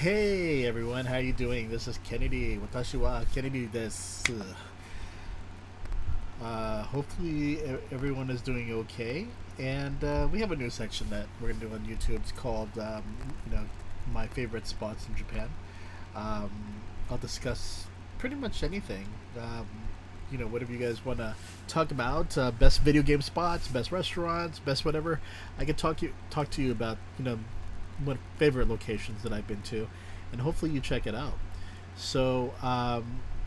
Hey everyone, how you doing? This is Kennedy. Watashi wa Kennedy desu. Hopefully everyone is doing okay. And we have a new section that we're gonna do on YouTube. It's called, my favorite spots in Japan. Um, I'll discuss pretty much anything. Whatever you guys want to talk about. Best video game spots, best restaurants, best whatever. I can talk to you about what favorite locations that I've been to, and hopefully you check it out. So, the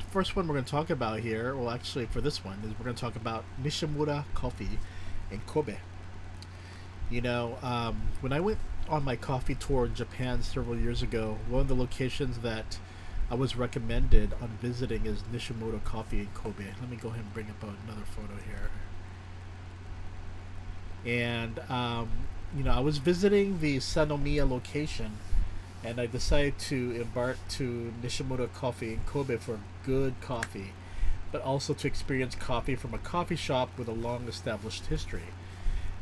first one we're going to talk about here, well, actually, for this one, is we're going to talk about Nishimura Coffee in Kobe. When I went on my coffee tour in Japan several years ago, one of the locations that I was recommended on visiting is Nishimura Coffee in Kobe. Let me go ahead and bring up another photo here. And I was visiting the Sanomiya location, and I decided to embark to Nishimura Coffee in Kobe for good coffee, but also to experience coffee from a coffee shop with a long established history.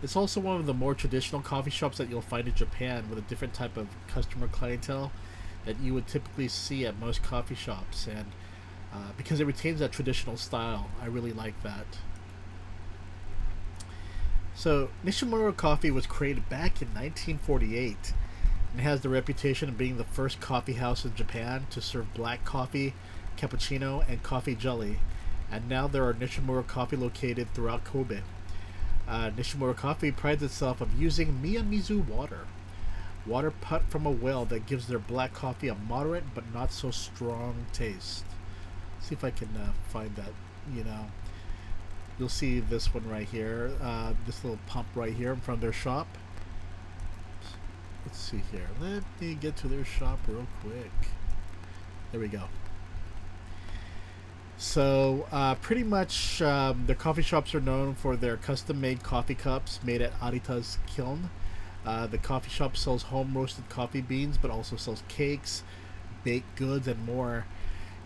It's also one of the more traditional coffee shops that you'll find in Japan, with a different type of customer clientele that you would typically see at most coffee shops, and because it retains that traditional style, I really like that. So, Nishimura Coffee was created back in 1948 and has the reputation of being the first coffee house in Japan to serve black coffee, cappuccino, and coffee jelly. And now there are Nishimura Coffee located throughout Kobe. Nishimura Coffee prides itself of using Miyamizu water put from a well that gives their black coffee a moderate but not so strong taste. See if I can find that, You'll see this one right here, this little pump right here in front of their shop. Let's see here. Let me get to their shop real quick. There we go. So, pretty much, their coffee shops are known for their custom-made coffee cups made at Arita's kiln. The coffee shop sells home-roasted coffee beans, but also sells cakes, baked goods, and more.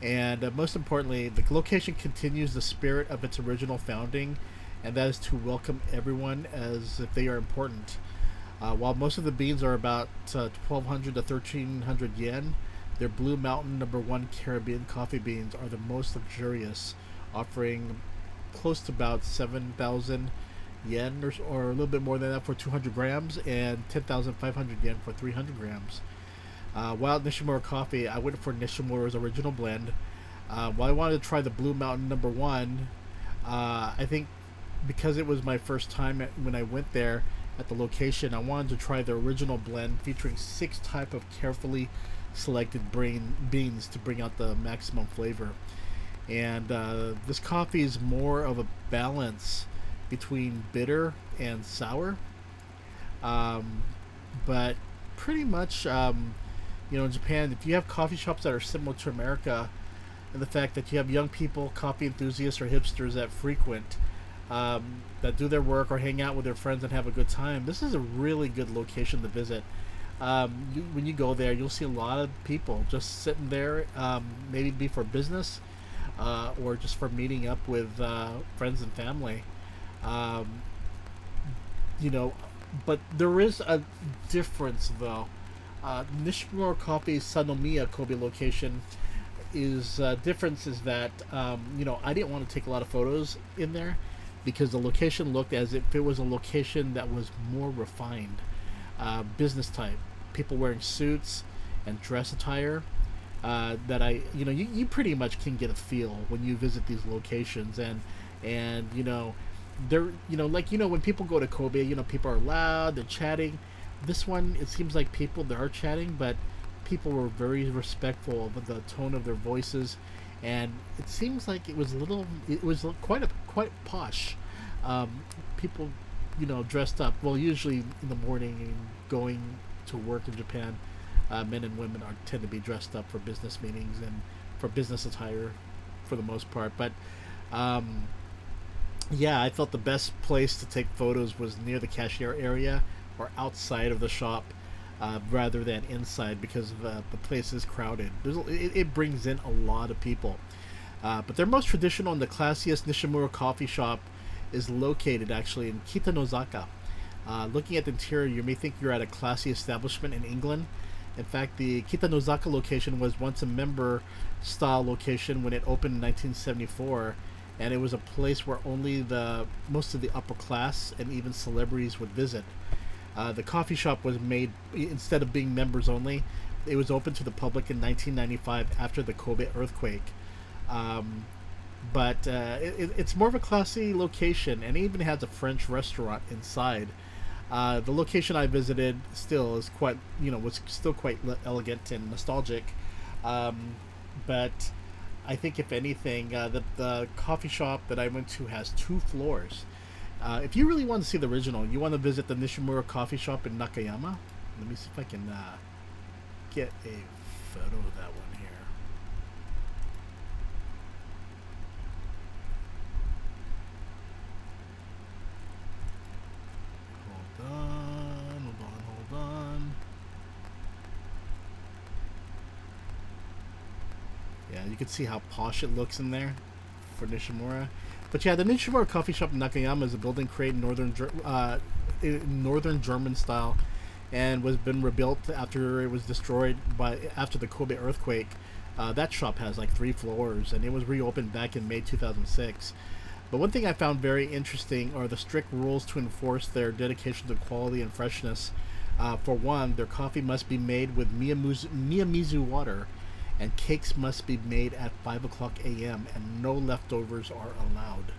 And most importantly, the location continues the spirit of its original founding, and that is to welcome everyone as if they are important. While most of the beans are about 1,200 to 1,300 yen, their Blue Mountain #1 Caribbean coffee beans are the most luxurious, offering close to about 7,000 yen or a little bit more than that for 200 grams, and 10,500 yen for 300 grams. While at Nishimura Coffee, I went for Nishimura's original blend. While I wanted to try the Blue Mountain #1, I think because it was my first time when I went there at the location, I wanted to try the original blend featuring 6 type of carefully selected beans to bring out the maximum flavor. And this coffee is more of a balance between bitter and sour, but pretty much in Japan, if you have coffee shops that are similar to America, and the fact that you have young people, coffee enthusiasts or hipsters that frequent, that do their work or hang out with their friends and have a good time, this is a really good location to visit. When you go there, you'll see a lot of people just sitting there, maybe be for business, or just for meeting up with friends and family. Um, but there is a difference though. Nishimura Coffee's Sanomiya Kobe location is difference is that I didn't want to take a lot of photos in there because the location looked as if it was a location that was more refined, business type, people wearing suits and dress attire. That you pretty much can get a feel when you visit these locations, and they're when people go to Kobe, people are loud, they're chatting. This one, it seems like people that are chatting, but people were very respectful of the tone of their voices, and it seems like it was quite posh. People, dressed up. Well, usually in the morning and going to work in Japan, men and women tend to be dressed up for business meetings and for business attire, for the most part. But yeah, I felt the best place to take photos was near the cashier area or outside of the shop, rather than inside, because the place is crowded. It brings in a lot of people. But their most traditional and the classiest Nishimura coffee shop is located actually in Kitanozaka. Looking at the interior, you may think you're at a classy establishment in England, In fact, the Kitanozaka location was once a member style location when it opened in 1974, and it was a place where only the most of the upper class and even celebrities would visit. The coffee shop was made, instead of being members only, it was open to the public in 1995 after the Kobe earthquake. Um, but it's more of a classy location, and it even has a French restaurant inside. The location I visited still is quite, was still quite elegant and nostalgic. Um, but I think, if anything, the coffee shop that I went to has 2 floors. If you really want to see the original, you want to visit the Nishimura Coffee Shop in Nakayama. Let me see if I can get a photo of that one here. Hold on, hold on, hold on. Yeah, you can see how posh it looks in there for Nishimura. But yeah, the Nishimura Coffee Shop in Nakayama is a building created in northern German style, and was been rebuilt after it was destroyed after the Kobe earthquake. That shop has like 3 floors, and it was reopened back in May 2006. But one thing I found very interesting are the strict rules to enforce their dedication to quality and freshness. For one, their coffee must be made with Miyamizu Water, and cakes must be made at 5 o'clock a.m., and no leftovers are allowed.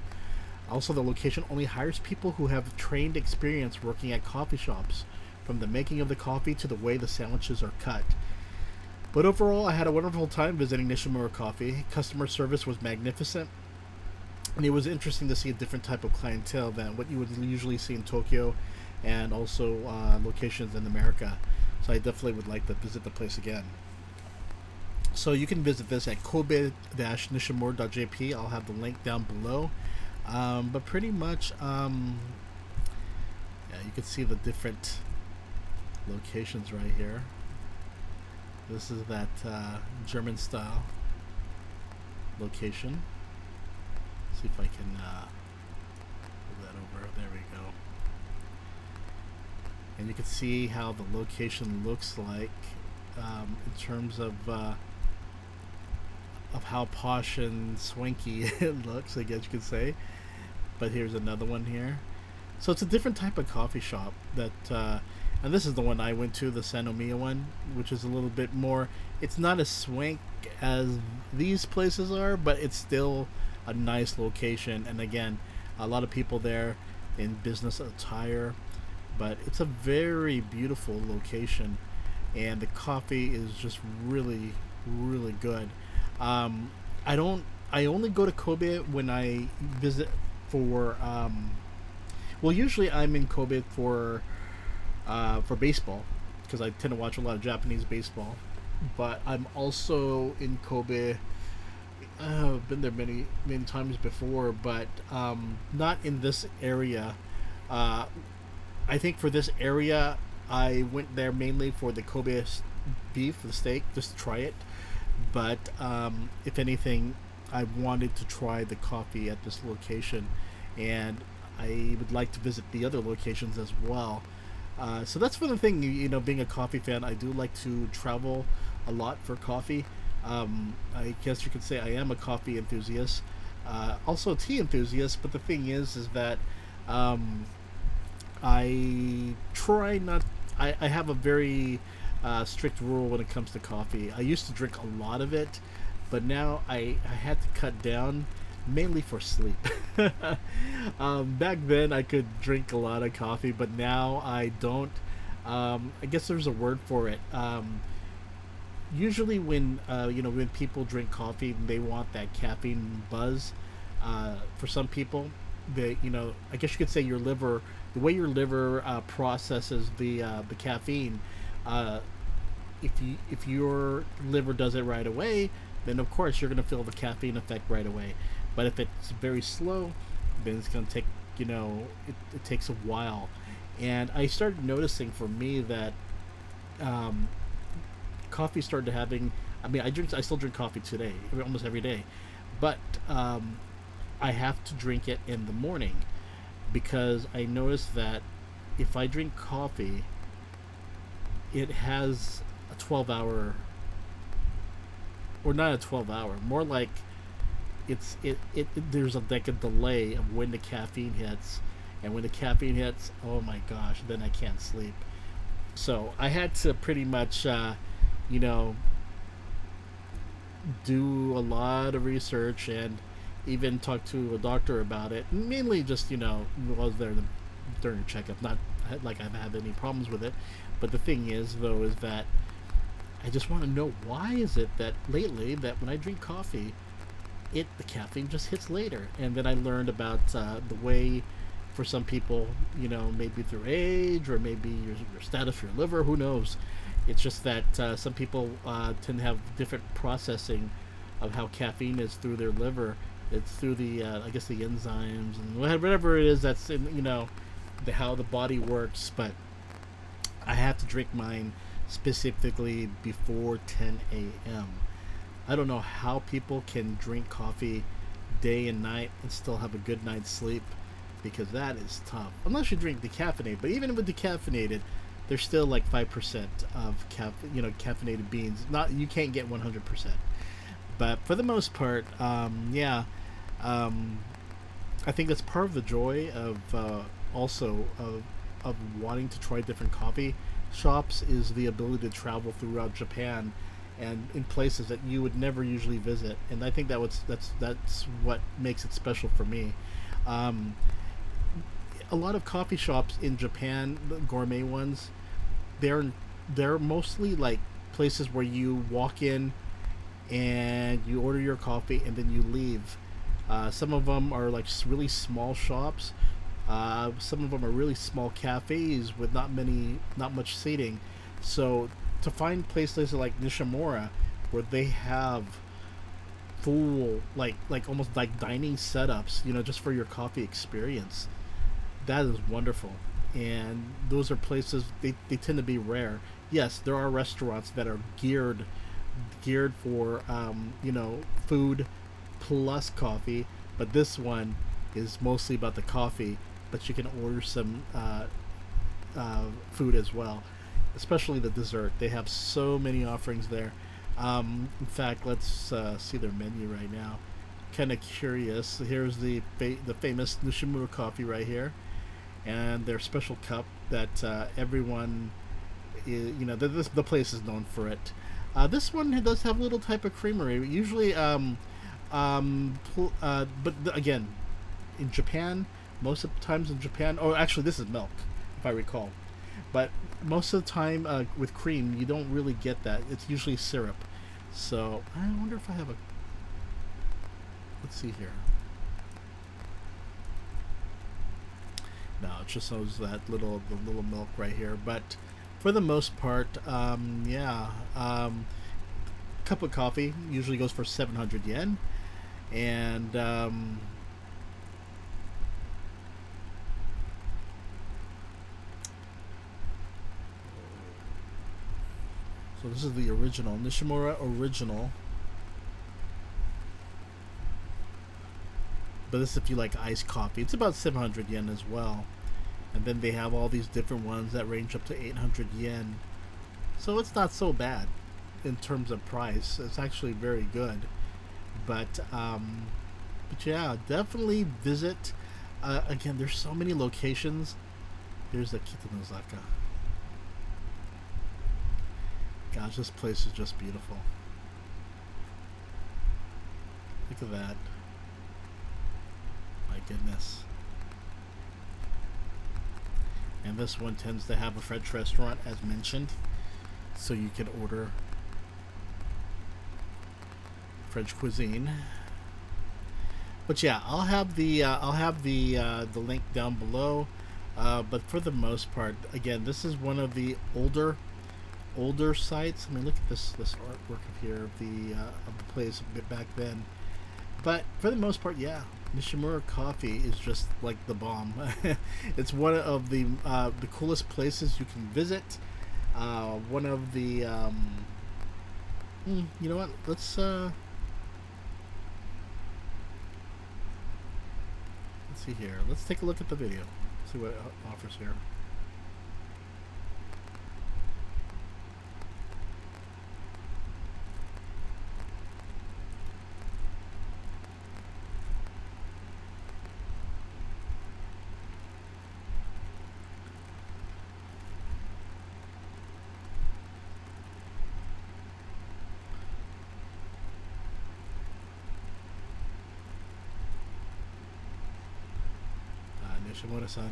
Also, the location only hires people who have trained experience working at coffee shops, from the making of the coffee to the way the sandwiches are cut. But overall, I had a wonderful time visiting Nishimura Coffee. Customer service was magnificent, and it was interesting to see a different type of clientele than what you would usually see in Tokyo, and also locations in America. So I definitely would like to visit the place again. So you can visit this at kobe-nishimura.jp. I'll have the link down below. But pretty much, yeah, you can see the different locations right here. This is that German style location. See if I can move that over. There we go. And you can see how the location looks like in terms of how posh and swanky it looks, I guess you could say. But here's another one here. So it's a different type of coffee shop that, and this is the one I went to, the Sanomiya one, which is a little bit more. It's not as swank as these places are, but it's still a nice location. And again, a lot of people there in business attire, but it's a very beautiful location, and the coffee is just really, really good. I don't. I only go to Kobe when I visit for. Well, usually I'm in Kobe for baseball, because I tend to watch a lot of Japanese baseball. But I'm also in Kobe. I've been there many many times before, but not in this area. I think for this area, I went there mainly for the Kobe beef, the steak, just to try it. But if anything, I wanted to try the coffee at this location, and I would like to visit the other locations as well. So that's one thing, being a coffee fan, I do like to travel a lot for coffee. I guess you could say I am a coffee enthusiast, also a tea enthusiast. But the thing is that I try not. I have a very strict rule when it comes to coffee. I used to drink a lot of it, but now I had to cut down, mainly for sleep. Back then I could drink a lot of coffee, but now I don't. I guess there's a word for it. Usually when people drink coffee, they want that caffeine buzz. For some people, I guess you could say your liver, the way your liver processes the caffeine. If your liver does it right away, then of course you're gonna feel the caffeine effect right away. But if it's very slow, then it's gonna take it takes a while. And I started noticing for me that coffee started having. I mean, I still drink coffee today, almost every day, but I have to drink it in the morning, because I noticed that if I drink coffee, it has a 12-hour, or not a 12-hour, more like there's like a delay of when the caffeine hits, and when the caffeine hits, oh my gosh, then I can't sleep. So I had to pretty much, you know, do a lot of research and even talk to a doctor about it. Mainly just, was there during a checkup. Not like I've had any problems with it, but the thing is, though, is that I just want to know, why is it that lately that when I drink coffee, the caffeine just hits later. And then I learned about the way, for some people, maybe through age or maybe your status for your liver, who knows. It's just that some people tend to have different processing of how caffeine is through their liver. It's through the I guess the enzymes and whatever it is that's in, how the body works. But I have to drink mine specifically before 10 a.m. I don't know how people can drink coffee day and night and still have a good night's sleep, because that is tough. Unless you drink decaffeinated, but even with decaffeinated, there's still like 5% of caffeinated beans. Not, you can't get 100%, but for the most part, yeah. I think that's part of the joy of also of wanting to try different coffee shops, is the ability to travel throughout Japan and in places that you would never usually visit. And I think that's what makes it special for me. A lot of coffee shops in Japan, the gourmet ones, they're mostly like places where you walk in and you order your coffee and then you leave. Some of them are like really small shops. Some of them are really small cafes with not much seating. So to find places like Nishimura, where they have full like almost like dining setups, just for your coffee experience, that is wonderful. And those are places, they tend to be rare. Yes, there are restaurants that are geared for food plus coffee, but this one is mostly about the coffee, but you can order some food as well, especially the dessert. They have so many offerings there. In fact, let's see their menu right now. Kind of curious. Here's the famous Nishimura Coffee right here, and their special cup that everyone is, the place is known for it. This one does have a little type of creamery. Usually, but again, in Japan, most of the times in Japan, oh, actually, this is milk, if I recall. But most of the time with cream, you don't really get that. It's usually syrup. So I wonder if I have a. Let's see here. No, it just shows the little milk right here. But for the most part, yeah. Cup of coffee usually goes for 700 yen, and so this is the original Nishimura original. But this is if you like iced coffee. It's about 700 yen as well. And then they have all these different ones that range up to 800 yen. So it's not so bad in terms of price. It's actually very good. But yeah, definitely visit. Again, there's so many locations. Here's the Kitanozaka. Gosh, this place is just beautiful. Look at that. My goodness. And this one tends to have a French restaurant, as mentioned, so you can order French cuisine. But yeah, I'll have the link down below. But for the most part, again, this is one of the older sites. I mean, look at this artwork of here of the place a bit back then. But for the most part, yeah, Nishimura Coffee is just like the bomb. It's one of the coolest places you can visit. One of the you know what? Let's see here. Let's take a look at the video. See what it offers here. Nishimura-san.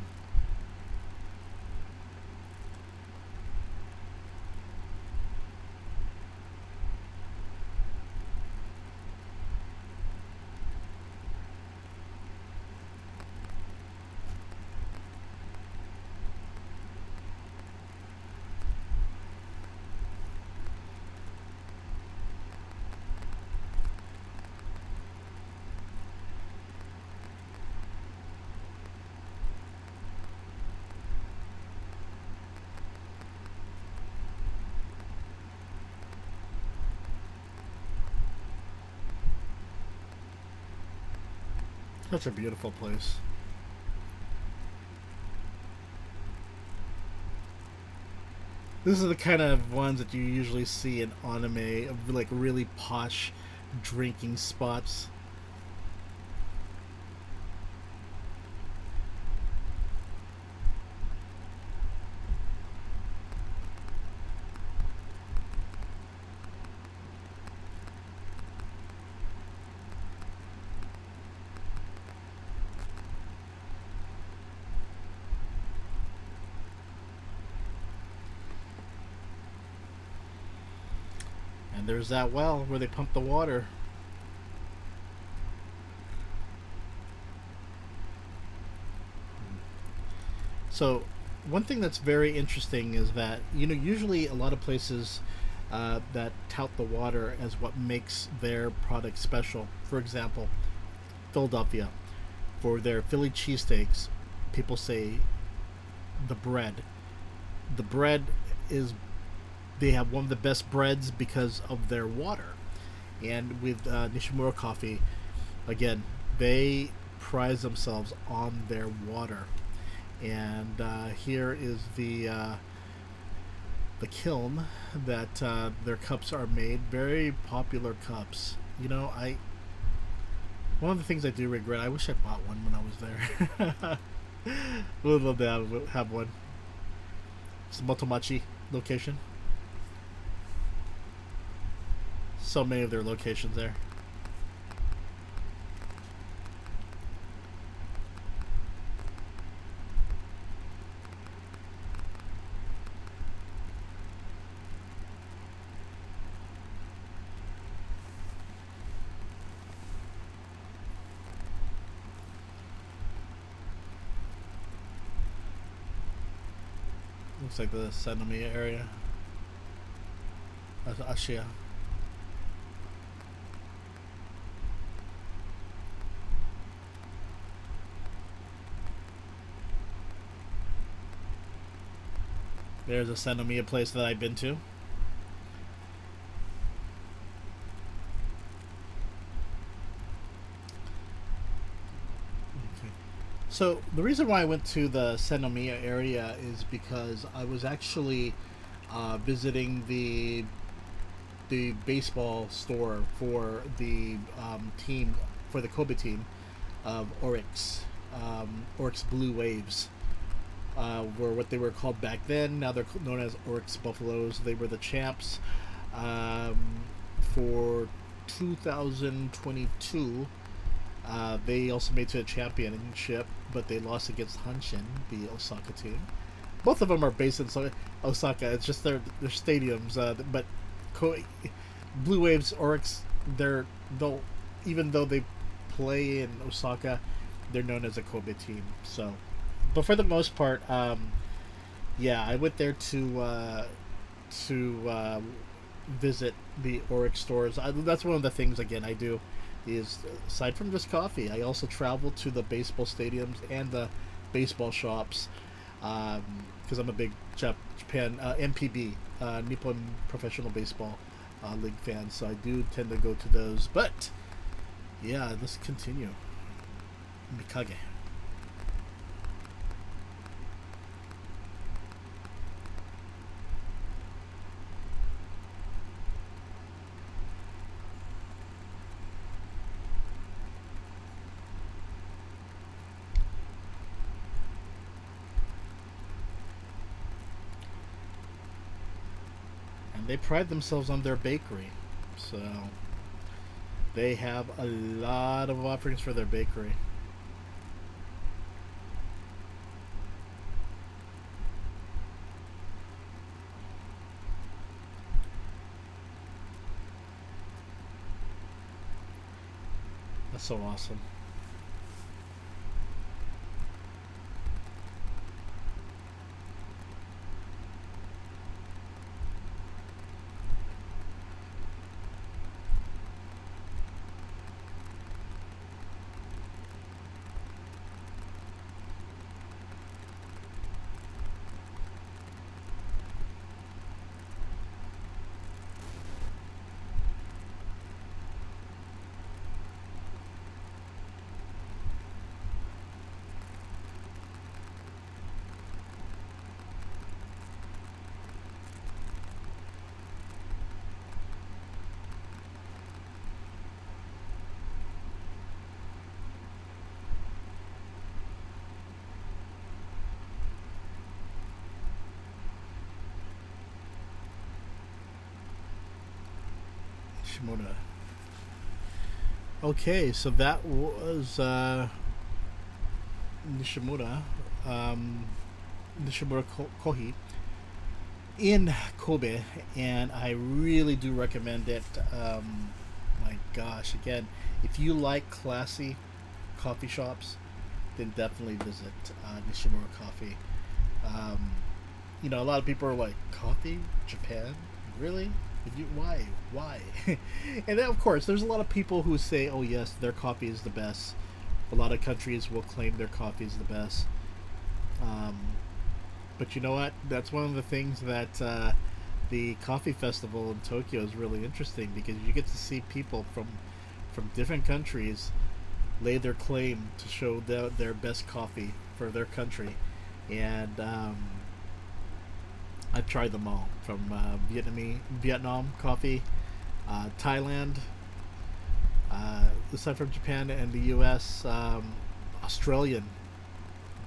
Such a beautiful place. This is the kind of ones that you usually see in anime, like really posh drinking spots. And there's that well where they pump the water. So, one thing that's very interesting is that, usually a lot of places that tout the water as what makes their product special. For example, Philadelphia, for their Philly cheesesteaks, people say the bread. The bread is, they have one of the best breads because of their water. And with Nishimura Coffee, again, they prize themselves on their water. And here is the kiln that their cups are made. Very popular cups. One of the things I do regret, I wish I bought one when I was there. Would love to have one. It's the Motomachi location. So many of their locations there. Looks like the Sanomiya area. Ashia. There's a Sanomiya place that I've been to. So the reason why I went to the Sanomiya area is because I was actually visiting the baseball store for the team, for the Kobe team of Oryx, Oryx Blue Waves. Were what they were called back then. Now they're known as Oryx Buffaloes. They were the champs for 2022. They also made to a championship, but they lost against Hanshin, the Osaka team. Both of them are based in Osaka. It's just their stadiums. But Blue Waves, Oryx, even though they play in Osaka, they're known as a Kobe team. So, but for the most part, yeah, I went there to visit the Oryx stores. That's one of the things again I do. Is aside from just coffee, I also travel to the baseball stadiums and the baseball shops because I'm a big Japan NPB Nippon Professional Baseball League fan, so I do tend to go to those. But yeah, let's continue. Mikage. They pride themselves on their bakery, so they have a lot of offerings for their bakery. That's so awesome. Nishimura. Okay, so that was Nishimura, um, Nishimura Coffee in Kobe, and I really do recommend it. My gosh, again, if you like classy coffee shops, then definitely visit Nishimura Coffee. Um, a lot of people are like, coffee, Japan, really? Why? And then, of course, there's a lot of people who say, oh yes, their coffee is the best. A lot of countries will claim their coffee is the best. Um, but you know what? That's one of the things that the coffee festival in Tokyo is really interesting, because you get to see people from different countries lay their claim to show their best coffee for their country. And I've tried them all, from Vietnam coffee, Thailand, aside from Japan and the U.S., Australian.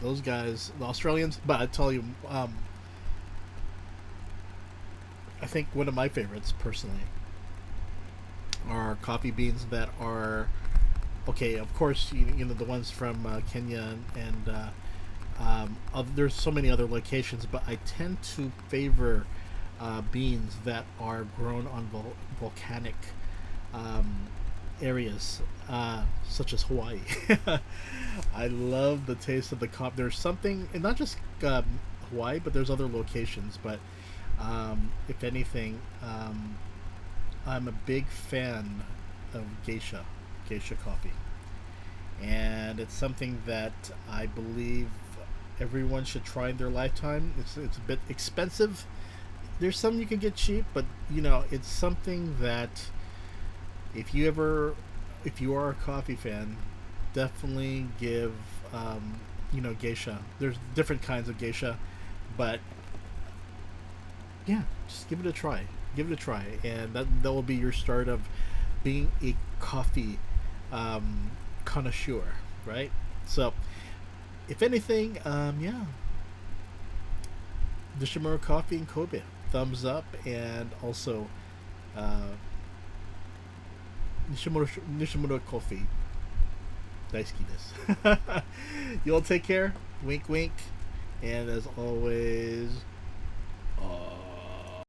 Those guys, the Australians. But I tell you, I think one of my favorites personally are coffee beans that are okay. Of course, the ones from Kenya, and there's so many other locations, but I tend to favor beans that are grown on volcanic um, areas, such as Hawaii. I love the taste of the coffee. There's something, and not just Hawaii, but there's other locations. But if anything, I'm a big fan of geisha coffee, and it's something that I believe everyone should try in their lifetime. It's a bit expensive. There's some you can get cheap, but it's something that if you are a coffee fan, definitely give geisha. There's different kinds of geisha, but yeah, just give it a try. Give it a try, and that will be your start of being a coffee connoisseur, right? So, if anything, yeah, Nishimura Coffee in Kobe, thumbs up, and also Nishimura Coffee, 大好きです. You all take care. Wink, wink, and as always,